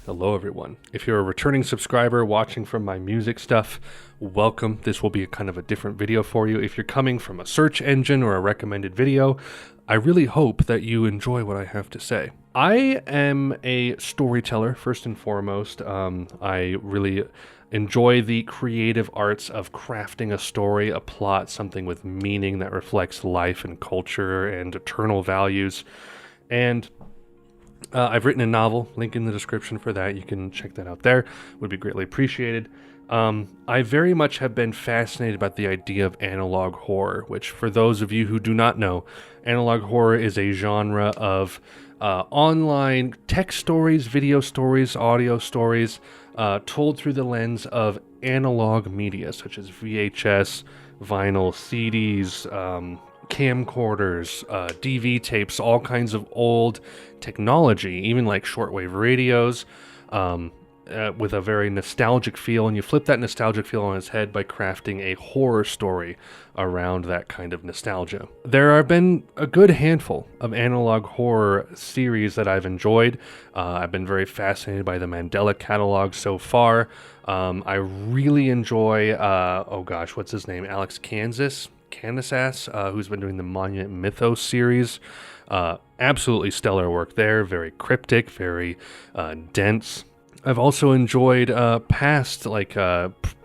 Hello everyone. If you're a returning subscriber watching from my music stuff, welcome. This will be a kind of a different video for you. If you're coming from a search engine or a recommended video, I really hope that you enjoy what I have to say. I am a storyteller, first and foremost. I really enjoy the creative arts of crafting a story, a plot, something with meaning that reflects life and culture and eternal values. And I've written a novel, link in the description for that. You can check that out there. Would be greatly appreciated. I very much have been fascinated about the idea of analog horror, which for those of you who do not know, analog horror is a genre of online text stories, video stories, audio stories, told through the lens of analog media, such as VHS, vinyl, CDs, camcorders, DV tapes, all kinds of old technology, even like shortwave radios, with a very nostalgic feel. And you flip that nostalgic feel on its head by crafting a horror story around that kind of nostalgia. There have been a good handful of analog horror series that I've enjoyed. I've been very fascinated by the Mandela catalog so far. I really enjoy, what's his name? Alex Kansas, who's been doing the Monument Mythos series. Absolutely stellar work there. Very cryptic, very dense. I've also enjoyed past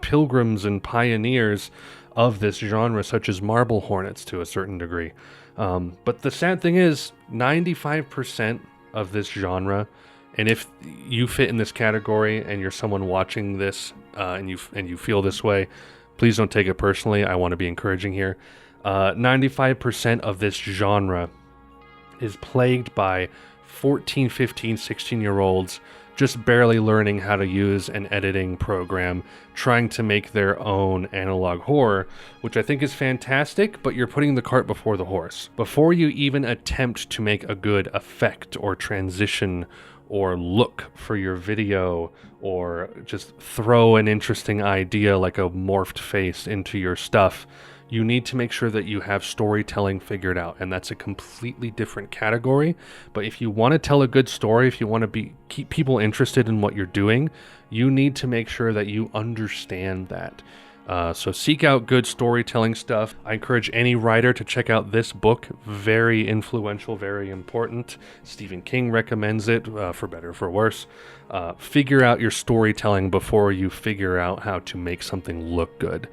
pilgrims and pioneers of this genre, such as Marble Hornets to a certain degree. But the sad thing is, 95% of this genre, and if you fit in this category and you're someone watching this and you feel this way, please don't take it personally. I want to be encouraging here. 95% of this genre is plagued by 14, 15, 16-year-olds just barely learning how to use an editing program, trying to make their own analog horror, which I think is fantastic, but you're putting the cart before the horse. Before you even attempt to make a good effect or transition or look for your video, or just throw an interesting idea like a morphed face into your stuff, you need to make sure that you have storytelling figured out, and that's a completely different category. But if you want to tell a good story, if you want to keep people interested in what you're doing, you need to make sure that you understand that. So seek out good storytelling stuff. I encourage any writer to check out this book. Very influential, very important. Stephen King recommends it, for better or for worse. Figure out your storytelling before you figure out how to make something look good.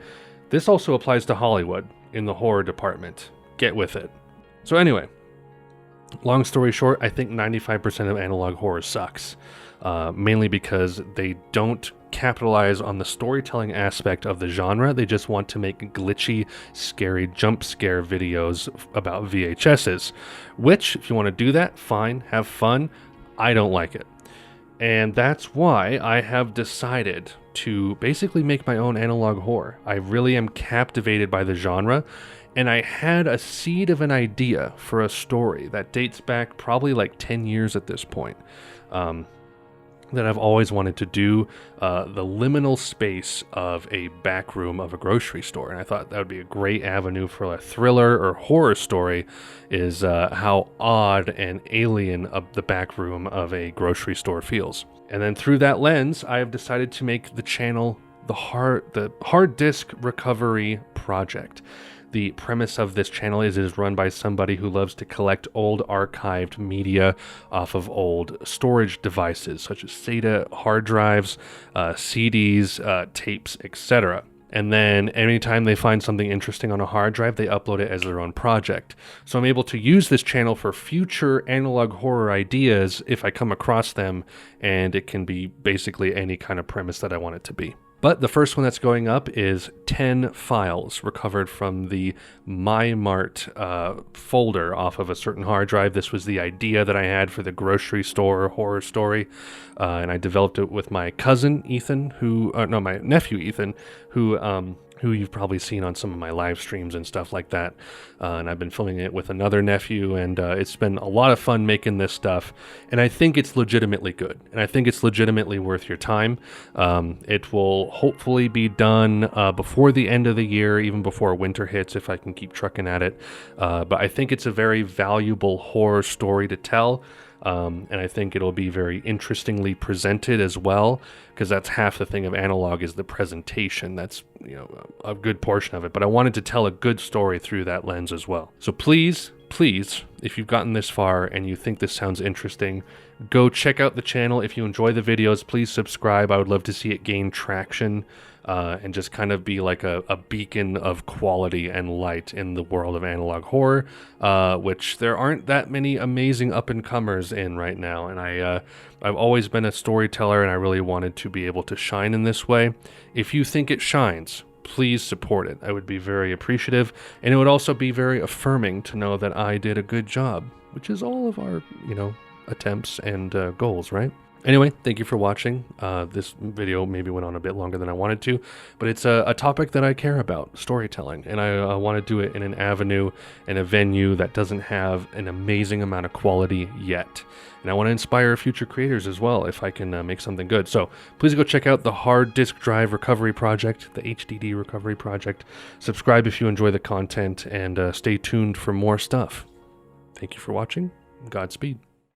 This also applies to Hollywood in the horror department. Get with it. So anyway, long story short, I think 95% of analog horror sucks. Mainly because they don't capitalize on the storytelling aspect of the genre. They just want to make glitchy, scary jump scare videos about VHSs. Which, if you want to do that, fine, have fun. I don't like it. And that's why I have decided to basically make my own analog horror. I really am captivated by the genre, and I had a seed of an idea for a story that dates back probably like 10 years at this point, that I've always wanted to do, the liminal space of a back room of a grocery store. And I thought that would be a great avenue for a thriller or horror story, is how odd and alien the back room of a grocery store feels. And then through that lens, I have decided to make the channel the hard disk recovery project. The premise of this channel is it is run by somebody who loves to collect old archived media off of old storage devices, such as SATA hard drives, CDs, tapes, etc. And then anytime they find something interesting on a hard drive, they upload it as their own project. So I'm able to use this channel for future analog horror ideas if I come across them, and it can be basically any kind of premise that I want it to be. But the first one that's going up is 10 files recovered from the MyMart folder off of a certain hard drive. This was the idea that I had for the grocery store horror story, and I developed it with my cousin Ethan, my nephew Ethan, who you've probably seen on some of my live streams and stuff like that. And I've been filming it with another nephew, and it's been a lot of fun making this stuff. And I think it's legitimately good, and I think it's legitimately worth your time. It will hopefully be done before the end of the year, even before winter hits, if I can keep trucking at it. But I think it's a very valuable horror story to tell. And I think it'll be very interestingly presented as well, because that's half the thing of analog is the presentation. That's, you know, a good portion of it. But I wanted to tell a good story through that lens as well. So please, if you've gotten this far and you think this sounds interesting, go check out the channel. If you enjoy the videos, please subscribe. I would love to see it gain traction and just kind of be like a beacon of quality and light in the world of analog horror, which there aren't that many amazing up-and-comers in right now. And I've always been a storyteller, and I really wanted to be able to shine in this way. If you think it shines, please support it. I would be very appreciative, and it would also be very affirming to know that I did a good job, which is all of our, you know, attempts and goals, right? Anyway, thank you for watching. This video maybe went on a bit longer than I wanted to, but it's a topic that I care about, storytelling, and I want to do it in an avenue and a venue that doesn't have an amazing amount of quality yet. And I want to inspire future creators as well if I can make something good. So please go check out the hard disk drive recovery project, the HDD recovery project. Subscribe if you enjoy the content, and stay tuned for more stuff. Thank you for watching. Godspeed.